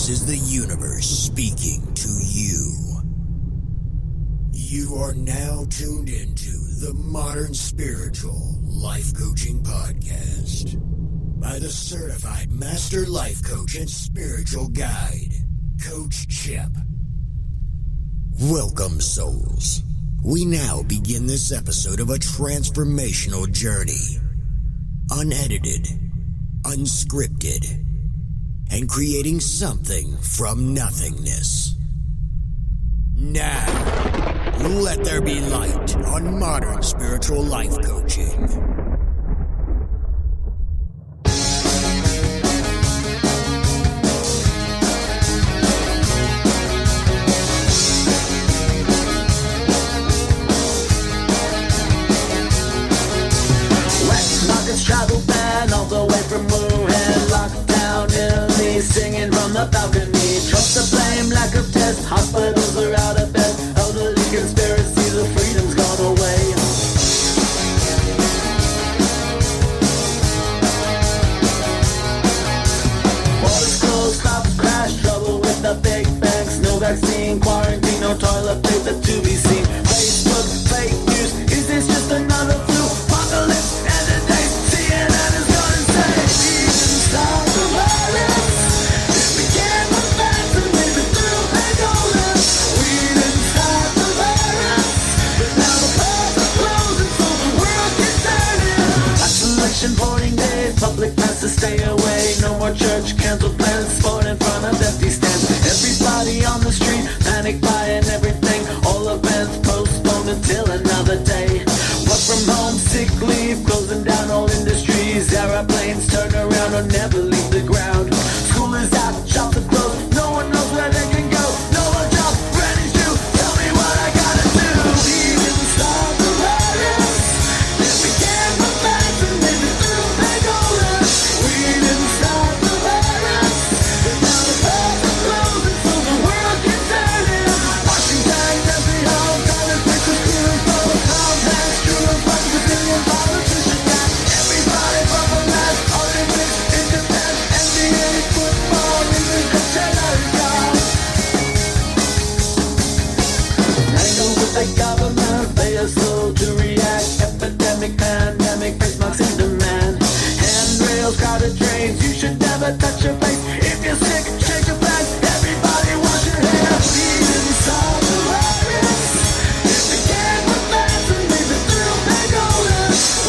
This is the universe speaking to you. You are now tuned into the Modern Spiritual Life Coaching Podcast by the certified master life coach and spiritual guide, Coach Chip. Welcome, souls. We now begin this episode of a transformational journey. Unedited, unscripted, and creating something from nothingness. Now, let there be light on Modern Spiritual Life Coaching. Travel ban all the way from Wuhan, locked down Italy, singing from the balcony. Trust the blame, lack of tests, hospitals are out of bed. Elderly conspiracy, the freedom's gone away. Borders closed, stops, crash, trouble with the big banks. No vaccine, quarantine, no toilet paper to be seen. Facebook, fake news, is this just another flu? Apocalypse, end of days. CNN is gonna say we didn't stop the virus. If we can't move fast and live it through Angola. We didn't stop the virus, but now the pubs are closing, so the world can turn in. Isolation, boarding days, public passes stay away. No more church, canceled plans, sport in front of empty stands. Everybody on the street, panic buying everything. All events postponed until another day. Work from home, sick leave, closing down all industries. Airplanes turn around or never leave the ground. School is out, shops are closed. No one knows where they can go. No one job, ready to tell me what I gotta do. We didn't stop the virus. If we can't move fast and live it through Angola. We didn't stop the virus, but now the pubs are closing, so the world can turn in. Washington, every home, politics is screwing full of comebacks, screwing fuck with billion politicians. Got everybody from the last Olympics in Japan, NBA football, even Coachella is gone. Tangled with the government, they are slow to react. Epidemic, pandemic, face masks in demand. Handrails, crowded trains, you should never touch your face. If you're sick, shake your flag, everybody wash your hands. We didn't stop the virus. If we can't move fast and leave it through Angola.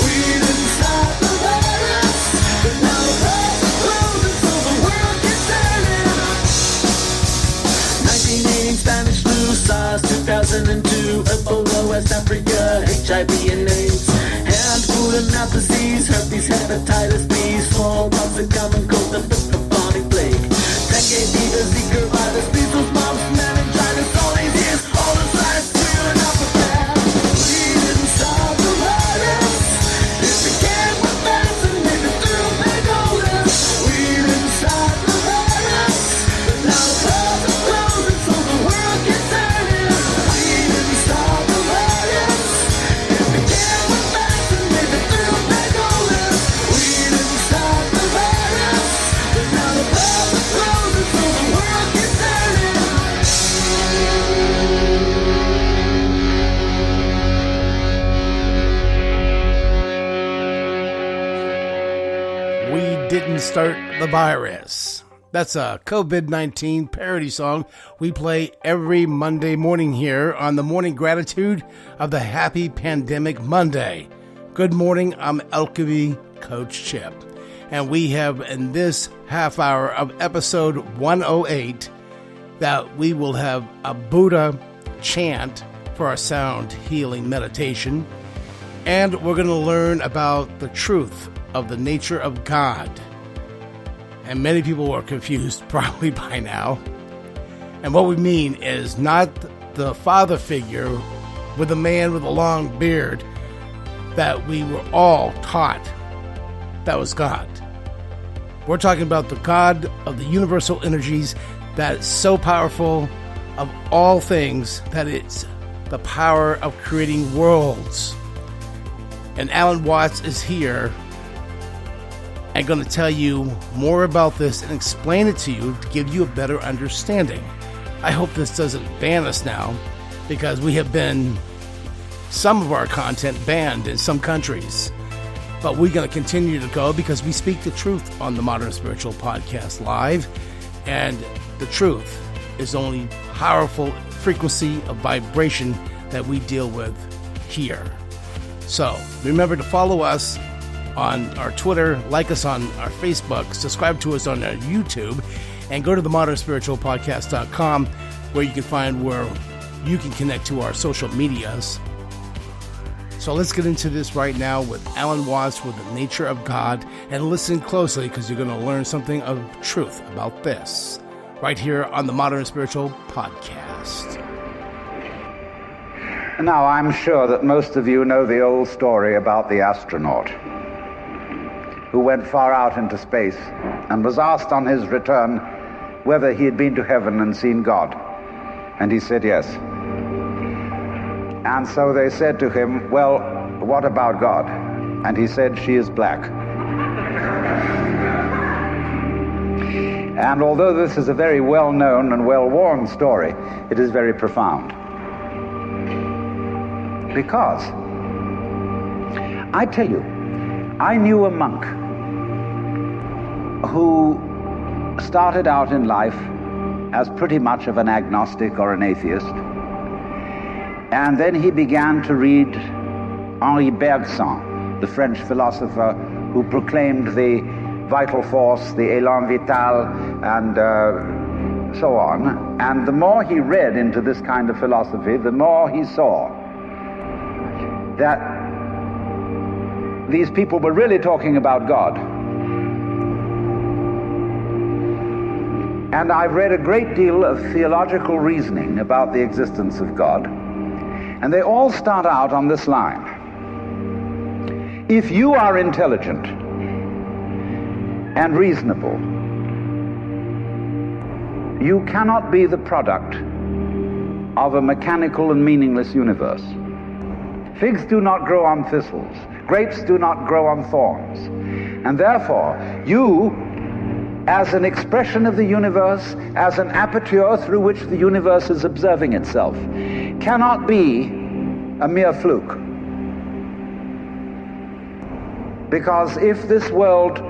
We didn't stop the virus, but now the pubs are closing, so the world can turn in. 1918 Spanish flu, SARS 2002, Ebola, West Africa, HIV and AIDS, hand, food and mouth disease, herpes, hepatitis B, smallpox, the common cold, the bubonic plague, dengue fever, Zika virus, measles, mumps, meningitis, all these years, all the signs we're not prepared. We didn't stop the virus. If we can't move fast and live it through Angola. We didn't stop the virus, but now the pubs are closing, so the world can turn in. We didn't stop the virus. If we can't move fast and live it through Angola. We didn't stop the virus, but now the pubs are closing, so the world can turn in. We didn't start the virus. That's a COVID-19 parody song we play every Monday morning here on the Morning Gratitude of the Happy Pandemic Monday. Good morning, I'm Alchemy Coach Chip. And we have in this half hour of episode 108 that we will have a Buddha chant for our sound healing meditation. And we're going to learn about the truth of the nature of God. And many people are confused probably by now. And what we mean is not the father figure with a man with a long beard that we were all taught that was God. We're talking about the God of the universal energies that is so powerful of all things that it's the power of creating worlds. And Alan Watts is here I'm going to tell you more about this and explain it to you to give you a better understanding. I hope this doesn't ban us now, because we have been some of our content banned in some countries. But we're going to continue to go because we speak the truth on the Modern Spiritual Podcast Live, and the truth is only powerful frequency of vibration that we deal with here. So remember to follow us on our Twitter, like us on our Facebook, subscribe to us on our YouTube, and go to the modernspiritualpodcast.com, where you can find where you can connect to our social medias. So let's get into this right now with Alan Watts with The Nature of God, and listen closely because you're going to learn something of truth about this right here on the Modern Spiritual Podcast. Now, I'm sure that most of you know the old story about the astronaut who went far out into space and was asked on his return whether he had been to heaven and seen God. And he said yes. And so they said to him, well, what about God? And he said, she is black. And although this is a very well-known and well-worn story, it is very profound. Because, I tell you, I knew a monk who started out in life as pretty much of an agnostic or an atheist. And then he began to read Henri Bergson, the French philosopher who proclaimed the vital force, the élan vital, and so on. And the more he read into this kind of philosophy, the more he saw that these people were really talking about God. And I've read a great deal of theological reasoning about the existence of God, and they all start out on this line. If you are intelligent and reasonable, you cannot be the product of a mechanical and meaningless universe. Figs do not grow on thistles. Grapes do not grow on thorns. And therefore, you, as an expression of the universe, as an aperture through which the universe is observing itself, cannot be a mere fluke. Because if this world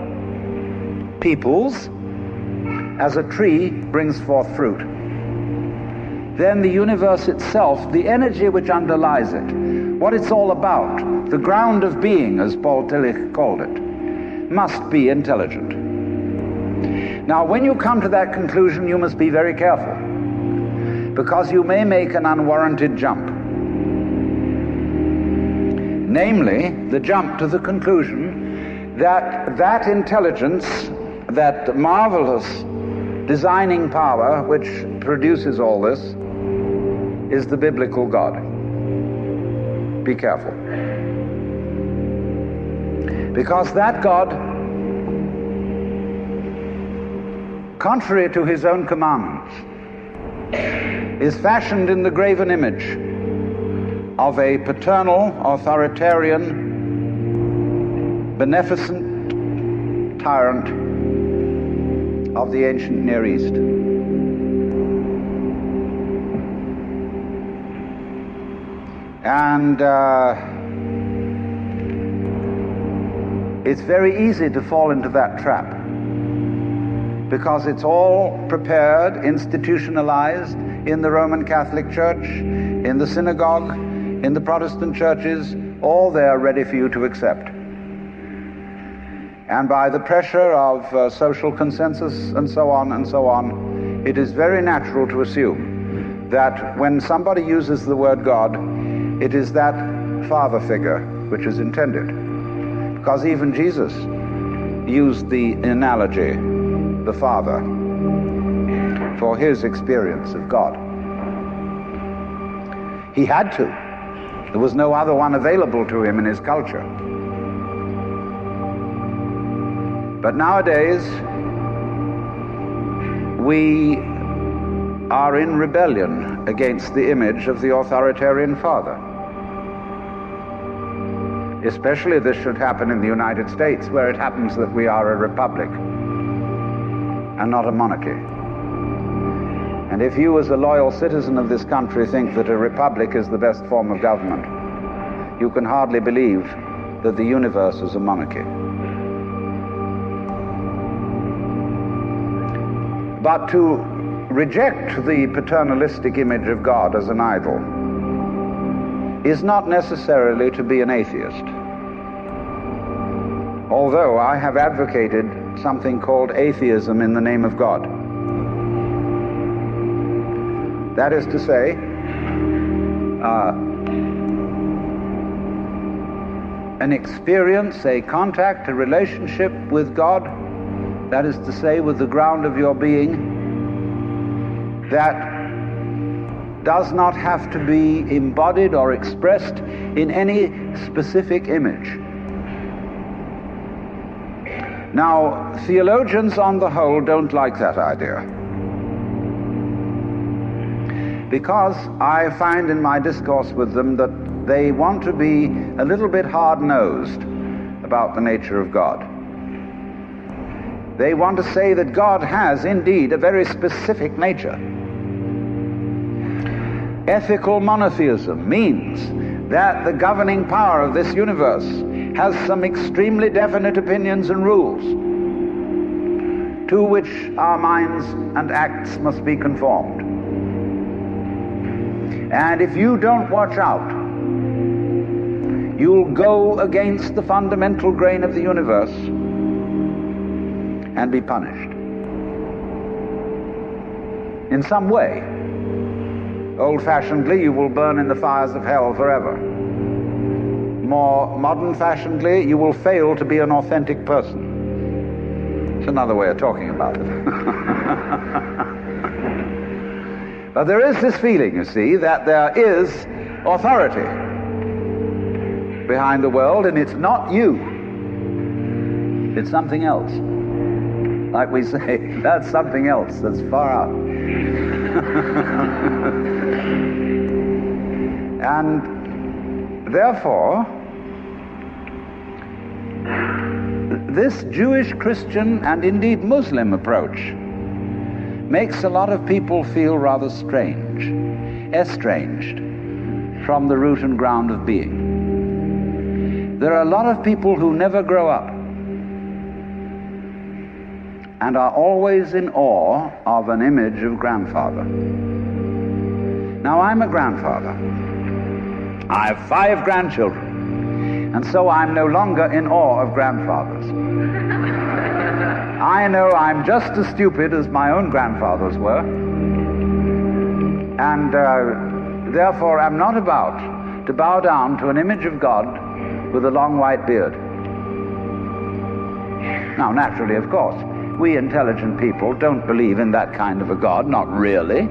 peoples, as a tree brings forth fruit, then the universe itself, the energy which underlies it, what it's all about, the ground of being, as Paul Tillich called it, must be intelligent. Now, when you come to that conclusion, you must be very careful, because you may make an unwarranted jump. Namely, the jump to the conclusion that that intelligence, that marvelous designing power which produces all this, is the biblical God. Be careful. Because that God, contrary to his own commandments, is fashioned in the graven image of a paternal, authoritarian, beneficent tyrant of the ancient Near East. And it's very easy to fall into that trap, because it's all prepared, institutionalized in the Roman Catholic Church, in the synagogue, in the Protestant churches, all there ready for you to accept. And by the pressure of social consensus and so on, it is very natural to assume that when somebody uses the word God, it is that father figure which is intended. Because even Jesus used the analogy, the Father, for his experience of God. He had to. There was no other one available to him in his culture. But nowadays, we are in rebellion against the image of the authoritarian father. especially this should happen in the United States, where it happens that we are a republic and not a monarchy. And if you, as a loyal citizen of this country, think that a republic is the best form of government, you can hardly believe that the universe is a monarchy. But to reject the paternalistic image of God as an idol is not necessarily to be an atheist. Although I have advocated something called atheism in the name of God. That is to say, an experience, a contact, a relationship with God, that is to say, with the ground of your being, that does not have to be embodied or expressed in any specific image. Now, theologians on the whole don't like that idea, because I find in my discourse with them that they want to be a little bit hard-nosed about the nature of God. They want to say that God has indeed a very specific nature. Ethical monotheism means that the governing power of this universe has some extremely definite opinions and rules to which our minds and acts must be conformed. And if you don't watch out, you'll go against the fundamental grain of the universe and be punished in some way. Old-fashionedly, you will burn in the fires of hell forever. More modern-fashionedly, you will fail to be an authentic person. It's another way of talking about it. But there is this feeling, you see, that there is authority behind the world, and it's not you. It's something else. Like we say, that's something else that's far out. And therefore, this Jewish, Christian, and indeed Muslim approach makes a lot of people feel rather strange, estranged from the root and ground of being. There are a lot of people who never grow up and are always in awe of an image of grandfather. Now, I'm a grandfather. I have 5 grandchildren, and so I'm no longer in awe of grandfathers. I know I'm just as stupid as my own grandfathers were, and therefore I'm not about to bow down to an image of God with a long white beard. Now, naturally, of course, we intelligent people don't believe in that kind of a God, not really.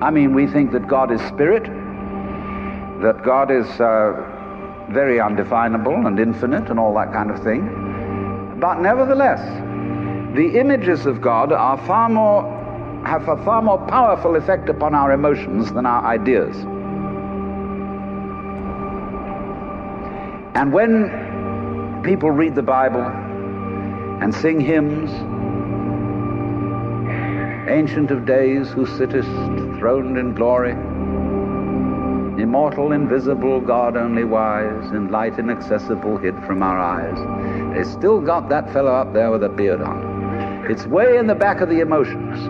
I mean, we think that God is spirit, that God is very undefinable and infinite and all that kind of thing. But nevertheless, the images of God are have a far more powerful effect upon our emotions than our ideas. And when people read the Bible and sing hymns, Ancient of Days, who sittest throned in glory, immortal, invisible, God only wise, in light inaccessible, hid from our eyes, they still got that fellow up there with a beard on. It's way in the back of the emotions.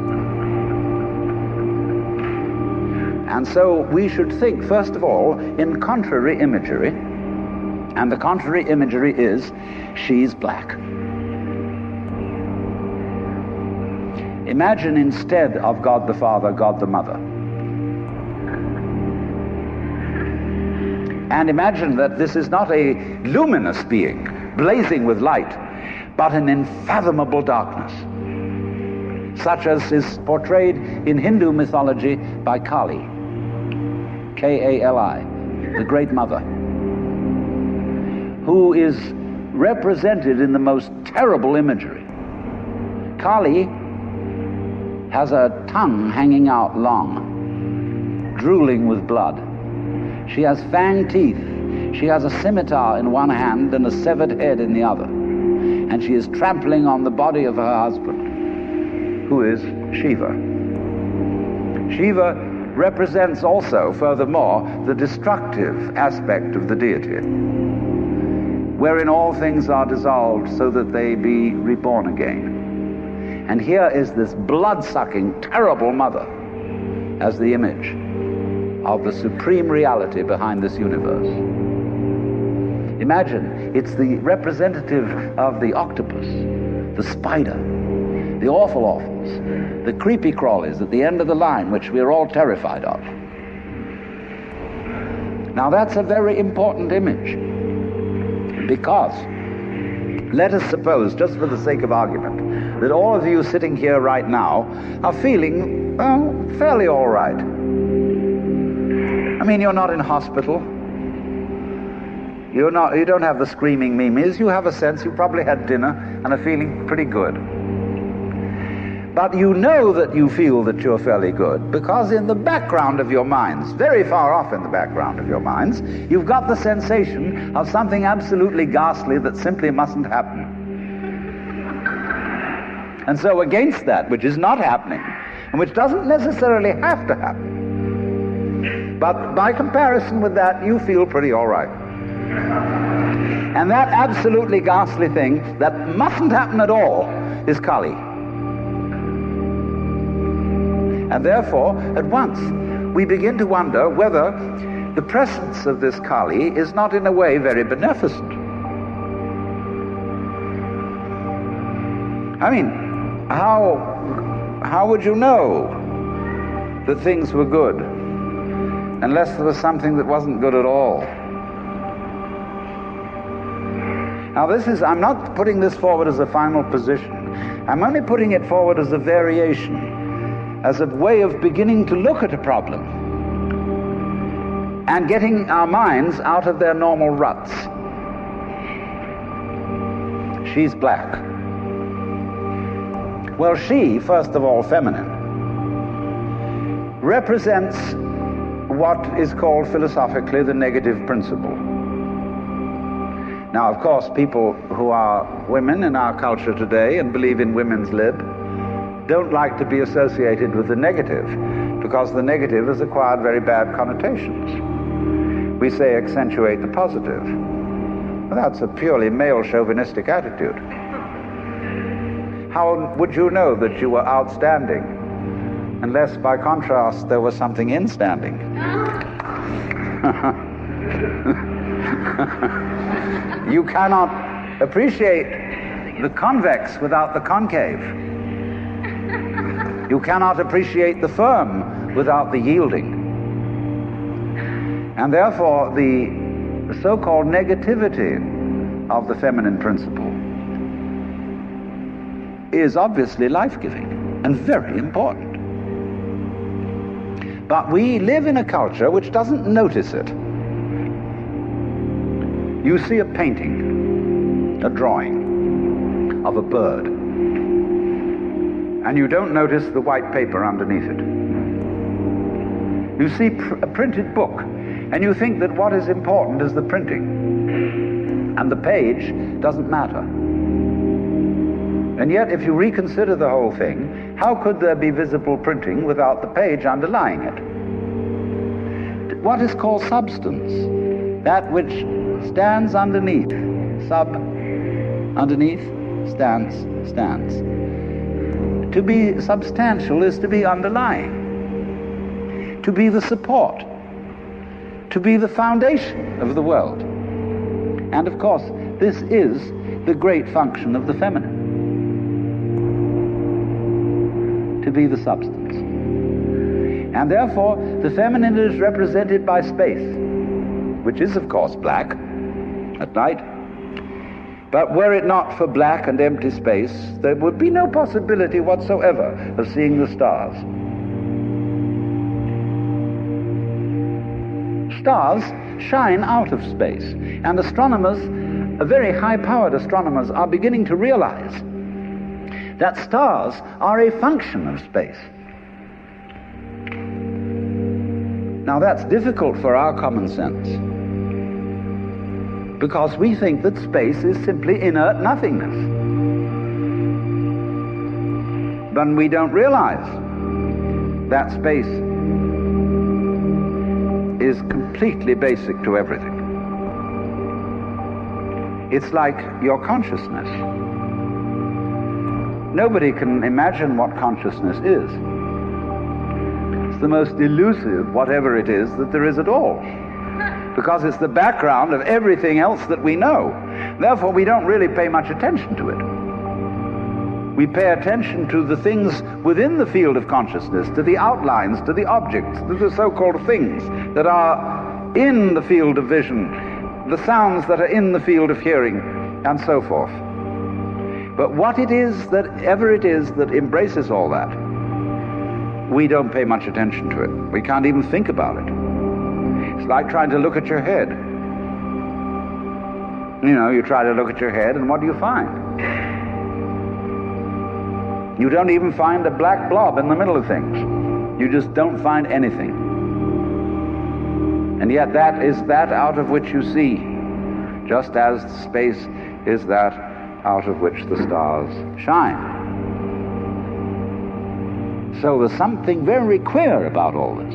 And so we should think, first of all, in contrary imagery, and the contrary imagery is, she's black. Imagine instead of God the Father, God the Mother. And imagine that this is not a luminous being, blazing with light, but an unfathomable darkness, such as is portrayed in Hindu mythology by Kali, K-A-L-I, the Great Mother, who is represented in the most terrible imagery. Kali has a tongue hanging out long, drooling with blood. She has fanged teeth. She has a scimitar in one hand and a severed head in the other. And she is trampling on the body of her husband, who is Shiva. Shiva represents also, furthermore, the destructive aspect of the deity, wherein all things are dissolved so that they be reborn again. And here is this blood-sucking, terrible mother as the image of the supreme reality behind this universe. Imagine, it's the representative of the octopus, the spider, the awful awfuls, the creepy crawlies at the end of the line, which we're all terrified of. Now that's a very important image, because let us suppose, just for the sake of argument, that all of you sitting here right now are feeling, well, fairly all right. I mean, you're not in hospital. You don't have the screaming memes. You have a sense, you probably had dinner and are feeling pretty good. But you know that you feel that you're fairly good because in the background of your minds, very far off in the background of your minds, you've got the sensation of something absolutely ghastly that simply mustn't happen. And so against that, which is not happening, and which doesn't necessarily have to happen, but by comparison with that, you feel pretty all right. And that absolutely ghastly thing that mustn't happen at all is Kali. And therefore, at once, we begin to wonder whether the presence of this Kali is not in a way very beneficent. I mean, how would you know that things were good unless there was something that wasn't good at all? Now I'm not putting this forward as a final position. I'm only putting it forward as a variation, as a way of beginning to look at a problem and getting our minds out of their normal ruts. She's black. Well, she, first of all feminine, represents what is called philosophically the negative principle. Now, of course, people who are women in our culture today and believe in women's lib don't like to be associated with the negative, because the negative has acquired very bad connotations. We say accentuate the positive. Well, that's a purely male chauvinistic attitude. How would you know that you were outstanding unless by contrast there was something instanding? You cannot appreciate the convex without the concave. You cannot appreciate the firm without the yielding. And therefore, the so-called negativity of the feminine principle is obviously life-giving and very important. But we live in a culture which doesn't notice it. You see a painting, a drawing of a bird, and you don't notice the white paper underneath it. You see a printed book, and you think that what is important is the printing, and the page doesn't matter. And yet, if you reconsider the whole thing, how could there be visible printing without the page underlying it? What is called substance, that which stands underneath, underneath, stands. To be substantial is to be underlying, to be the support, to be the foundation of the world. And of course, this is the great function of the feminine, to be the substance. And therefore, the feminine is represented by space, which is of course black at night. But were it not for black and empty space, there would be no possibility whatsoever of seeing the stars. Stars shine out of space, and astronomers, very high-powered astronomers, are beginning to realize that stars are a function of space. Now that's difficult for our common sense. because we think that space is simply inert nothingness. But we don't realize that space is completely basic to everything. It's like your consciousness. Nobody can imagine what consciousness is. It's the most elusive, whatever it is, that there is at all, because it's the background of everything else that we know. Therefore, we don't really pay much attention to it. We pay attention to the things within the field of consciousness, to the outlines, to the objects, to the so-called things that are in the field of vision, the sounds that are in the field of hearing, and so forth. But what it is that ever it is that embraces all that, we don't pay much attention to it. We can't even think about it. It's like trying to look at your head. You know, you try to look at your head, and what do you find? You don't even find a black blob in the middle of things. You just don't find anything. And yet that is that out of which you see, just as space is that out of which the stars shine. So there's something very queer about all this.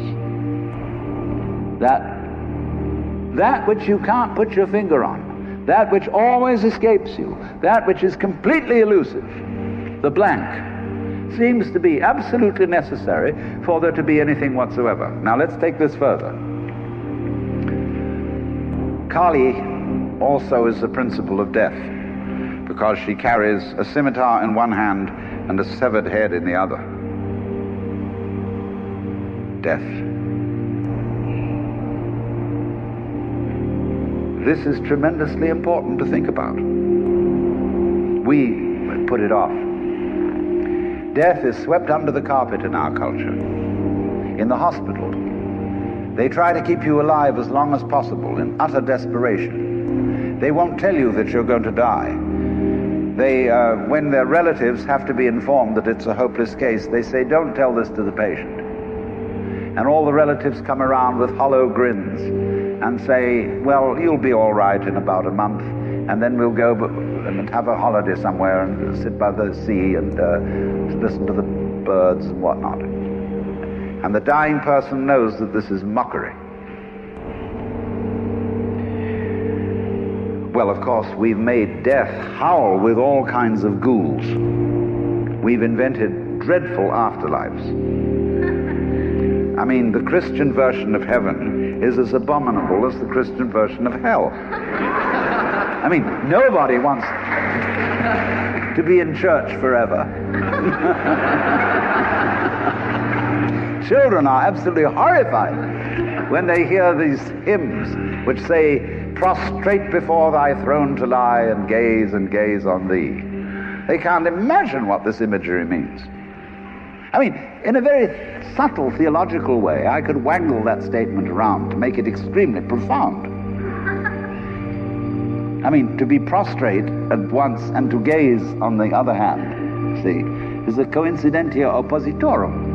That which you can't put your finger on, that which always escapes you, that which is completely elusive, the blank, seems to be absolutely necessary for there to be anything whatsoever. Now let's take this further. Kali also is the principle of death, because she carries a scimitar in one hand and a severed head in the other. Death. This is tremendously important to think about. We put it off. Death is swept under the carpet in our culture. In the hospital, they try to keep you alive as long as possible in utter desperation. They won't tell you that you're going to die. When their relatives have to be informed that it's a hopeless case, they say, don't tell this to the patient. And all the relatives come around with hollow grins and say, well, you'll be all right in about a month, and then we'll go and have a holiday somewhere and sit by the sea and listen to the birds and whatnot. And the dying person knows that this is mockery. Well, of course, we've made death howl with all kinds of ghouls. We've invented dreadful afterlives. I mean, the Christian version of heaven is as abominable as the Christian version of hell. I mean, nobody wants to be in church forever. Children are absolutely horrified when they hear these hymns which say, prostrate before thy throne to lie and gaze on thee. They can't imagine what this imagery means. I mean, in a very subtle theological way, I could wangle that statement around to make it extremely profound. I mean, to be prostrate at once and to gaze on the other hand, see, is a coincidentia oppositorum,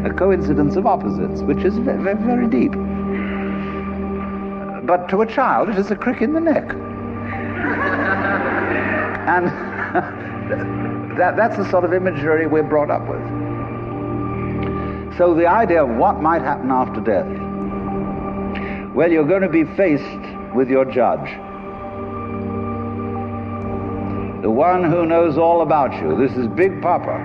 a coincidence of opposites, which is very, very deep. But to a child, it is a crick in the neck. And that's the sort of imagery we're brought up with. So the idea of what might happen after death, well, you're going to be faced with your judge, the one who knows all about you. This is Big Papa,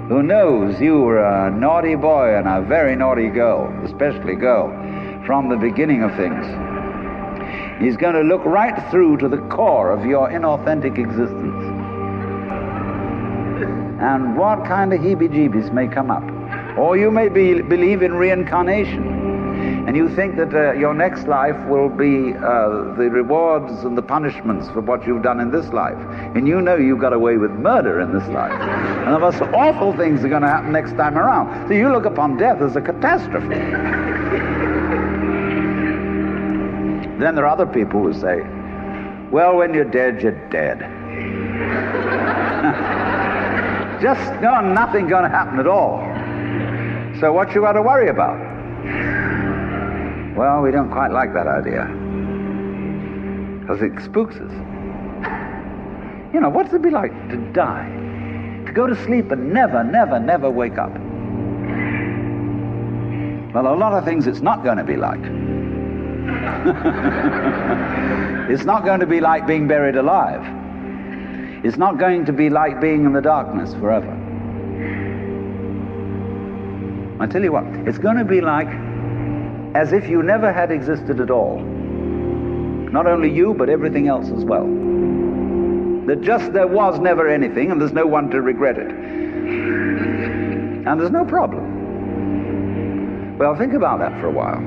who knows you were a naughty boy and a very naughty girl, especially girl, from the beginning of things. He's going to look right through to the core of your inauthentic existence. And what kind of heebie-jeebies may come up. Or you may believe in reincarnation, and you think that your next life will be the rewards and the punishments for what you've done in this life. And you know you got away with murder in this life. And the most awful things are going to happen next time around. So you look upon death as a catastrophe. Then there are other people who say, well, when you're dead, you're dead. Just nothing going to happen at all. So what you got to worry about? Well, we don't quite like that idea. because it spooks us. You know, what's it be like to die? To go to sleep and never wake up? Well, a lot of things it's not going to be like. It's not going to be like being buried alive. It's not going to be like being in the darkness forever. I tell you what, it's going to be like as if you never had existed at all. Not only you, but everything else as well. That just there was never anything, and there's no one to regret it. And there's no problem. Well, think about that for a while.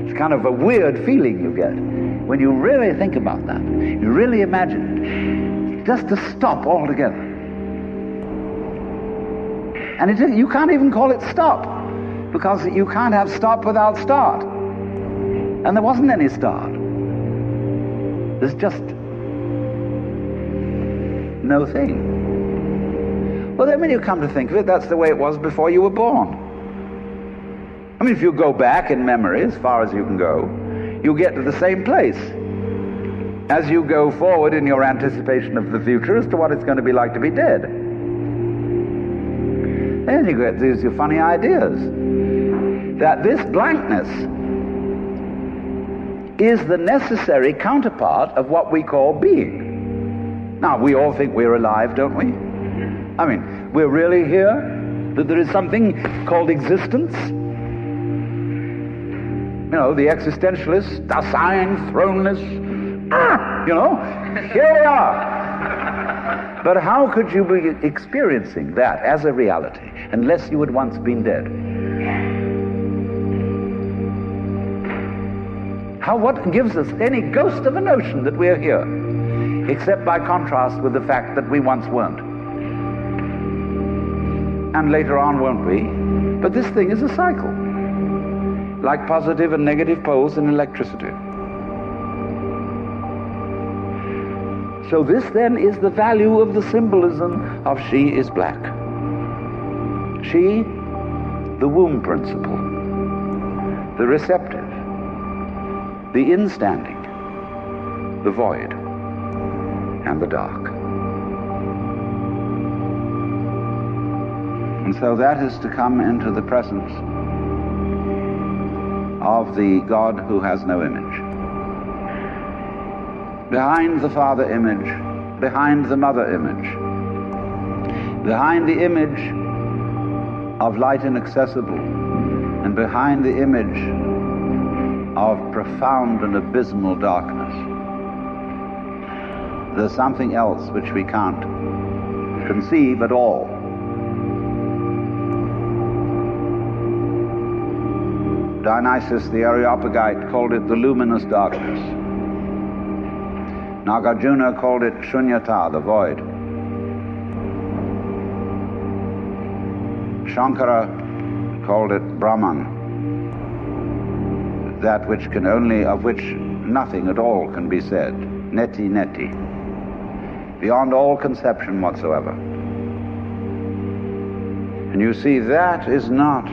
It's kind of a weird feeling you get when you really think about that. You really imagine it. Just to stop altogether. And you can't even call it stop, because you can't have stop without start. And there wasn't any start. There's just no thing. Well, then when you come to think of it, that's the way it was before you were born. I mean, if you go back in memory as far as you can go, you get to the same place as you go forward in your anticipation of the future as to what it's going to be like to be dead. Then you get these funny ideas that this blankness is the necessary counterpart of what we call being. Now, we all think we're alive, don't we? I mean, we're really here, that there is something called existence. You know, the existentialists, Dasein, thrownness, you know, here we are. But how could you be experiencing that as a reality unless you had once been dead? What gives us any ghost of a notion that we're here, except by contrast with the fact that we once weren't? And later on won't we? But this thing is a cycle, like positive and negative poles in electricity. So this then is the value of the symbolism of she is black. She, the womb principle, the receptive, the instanding, the void, and the dark. And so that is to come into the presence of the God who has no image. Behind the Father image, behind the Mother image, behind the image of light inaccessible, and behind the image of profound and abysmal darkness, there's something else which we can't conceive at all. Dionysius the Areopagite called it the luminous darkness. Nagarjuna called it Shunyata, the void. Shankara called it Brahman, that which can only, of which nothing at all can be said. Neti neti. Beyond all conception whatsoever. And you see, that is not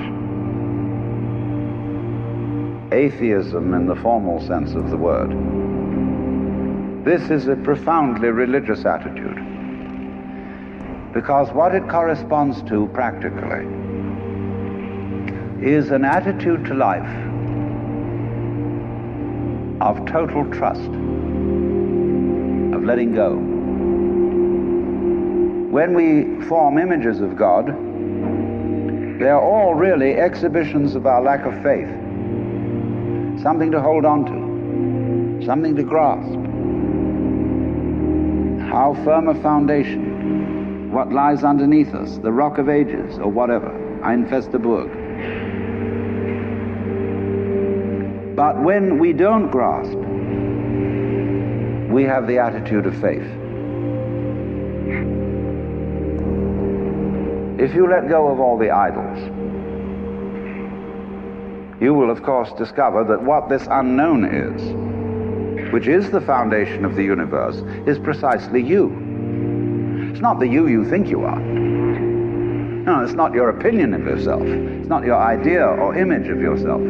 atheism in the formal sense of the word. This is a profoundly religious attitude, because what it corresponds to practically is an attitude to life of total trust, of letting go. When we form images of God, they are all really exhibitions of our lack of faith. Something to hold on to, something to grasp. How firm a foundation, what lies underneath us, the rock of ages, or whatever, ein feste Burg. But when we don't grasp, we have the attitude of faith. If you let go of all the idols, you will of course discover that what this unknown is, which is the foundation of the universe, is precisely you. It's not the you think you are. No, it's not your opinion of yourself. It's not your idea or image of yourself.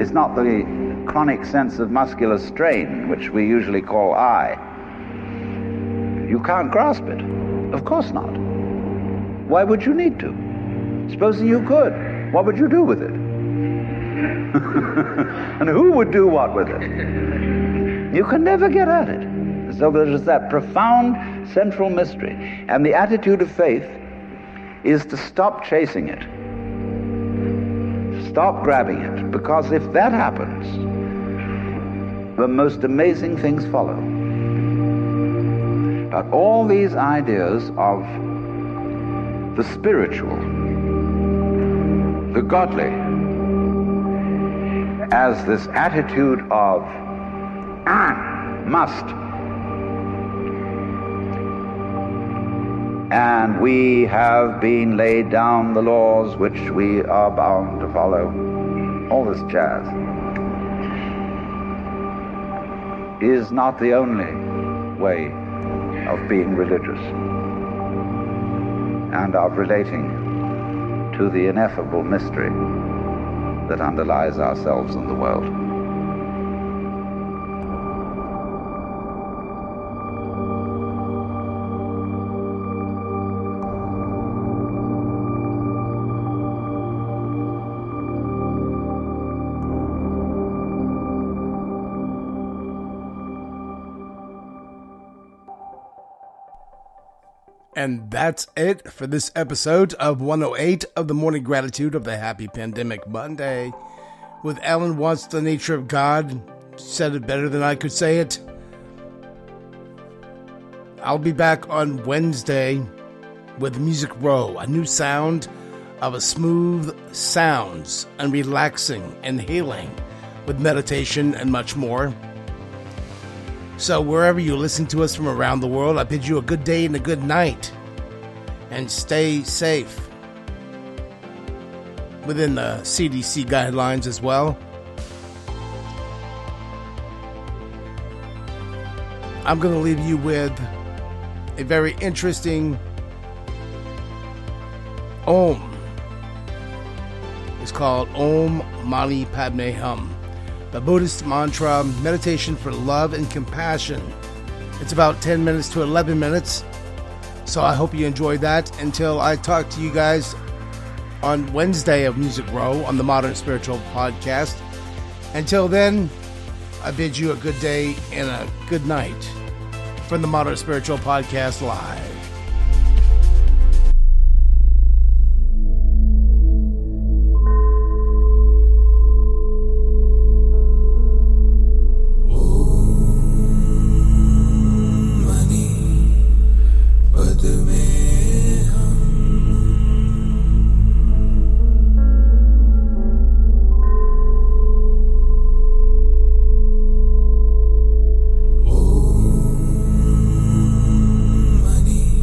It's not the chronic sense of muscular strain, which we usually call I. You can't grasp it. Of course not. Why would you need to? Supposing you could, what would you do with it? And who would do what with it? You can never get at it. So there's that profound central mystery. And the attitude of faith is to stop chasing it. Stop grabbing it. Because if that happens, the most amazing things follow. But all these ideas of the spiritual, the godly, as this attitude of must, and we have been laid down the laws which we are bound to follow, all this jazz, is not the only way of being religious and of relating to the ineffable mystery that underlies ourselves and the world. And that's it for this episode of 108 of the Morning Gratitude of the Happy Pandemic Monday. With Alan Watts, The Nature of God, said it better than I could say it. I'll be back on Wednesday with Music Row, a new sound of a smooth sounds and relaxing and healing with meditation and much more. So wherever you listen to us from around the world, I bid you a good day and a good night. And stay safe within the CDC guidelines as well. I'm going to leave you with a very interesting Om. It's called Om Mani Padme Hum, the Buddhist mantra meditation for love and compassion. It's about 10 minutes to 11 minutes. So I hope you enjoyed that. Until I talk to you guys on Wednesday of Music Row on the Modern Spiritual Podcast. Until then, I bid you a good day and a good night from the Modern Spiritual Podcast Live. Money.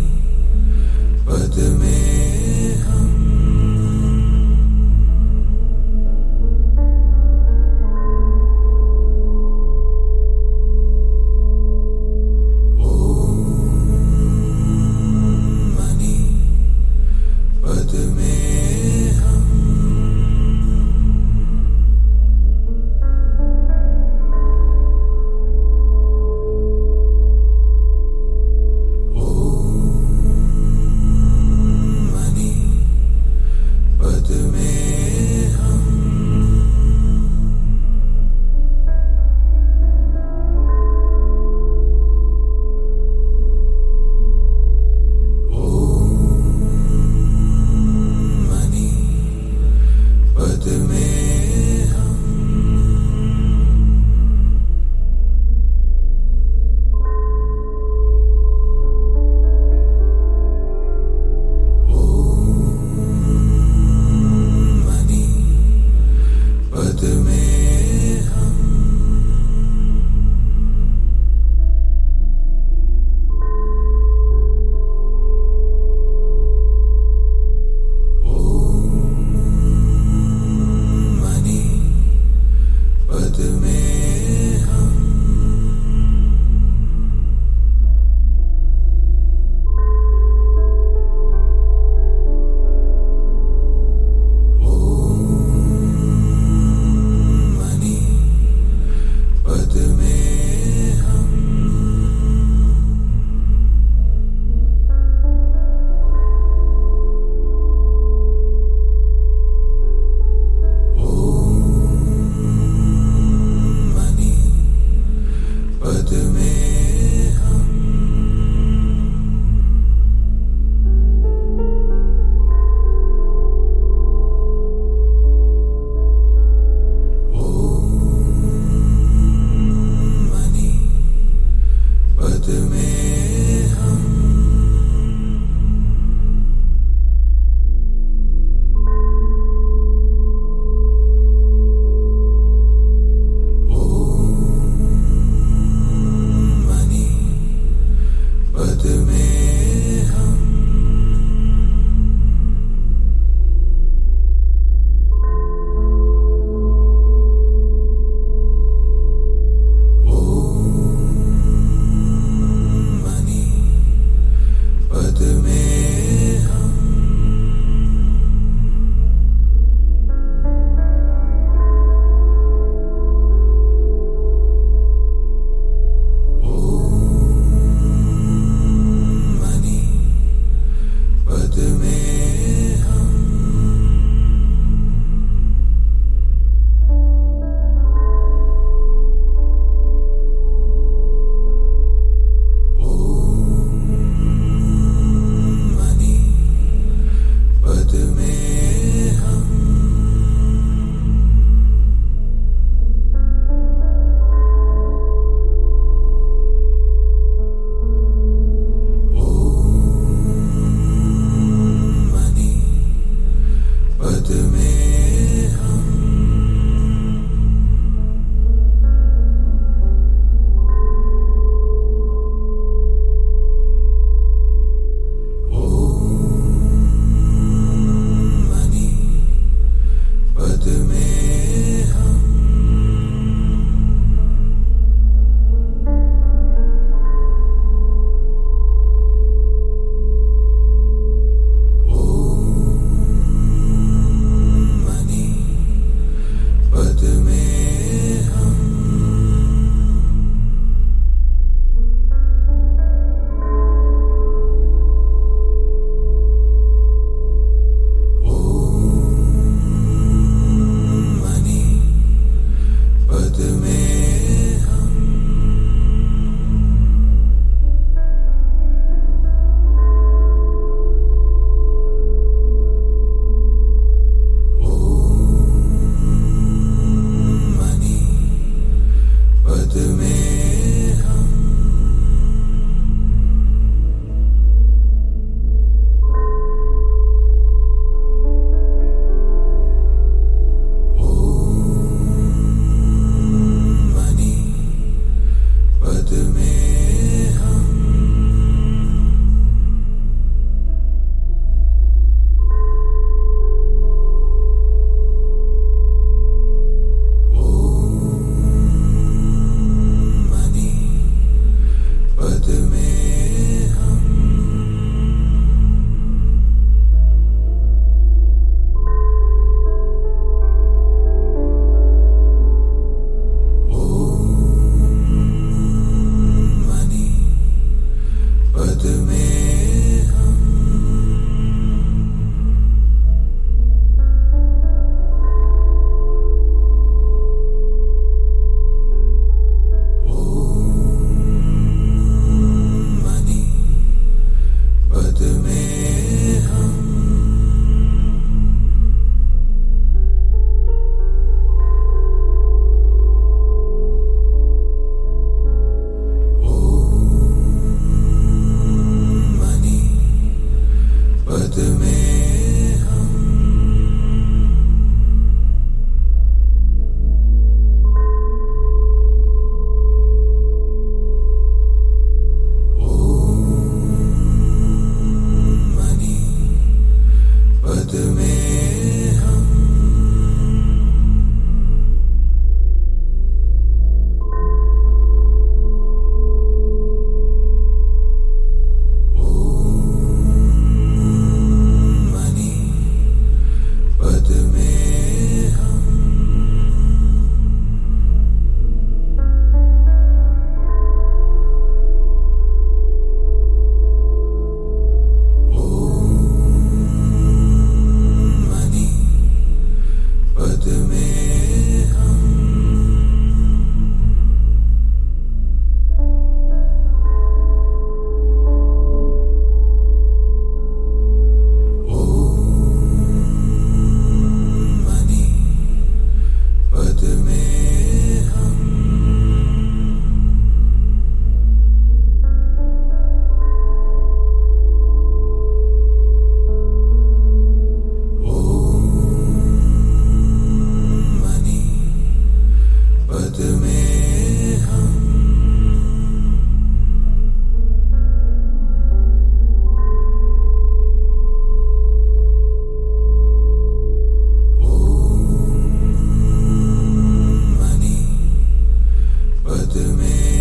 मोहब्बत में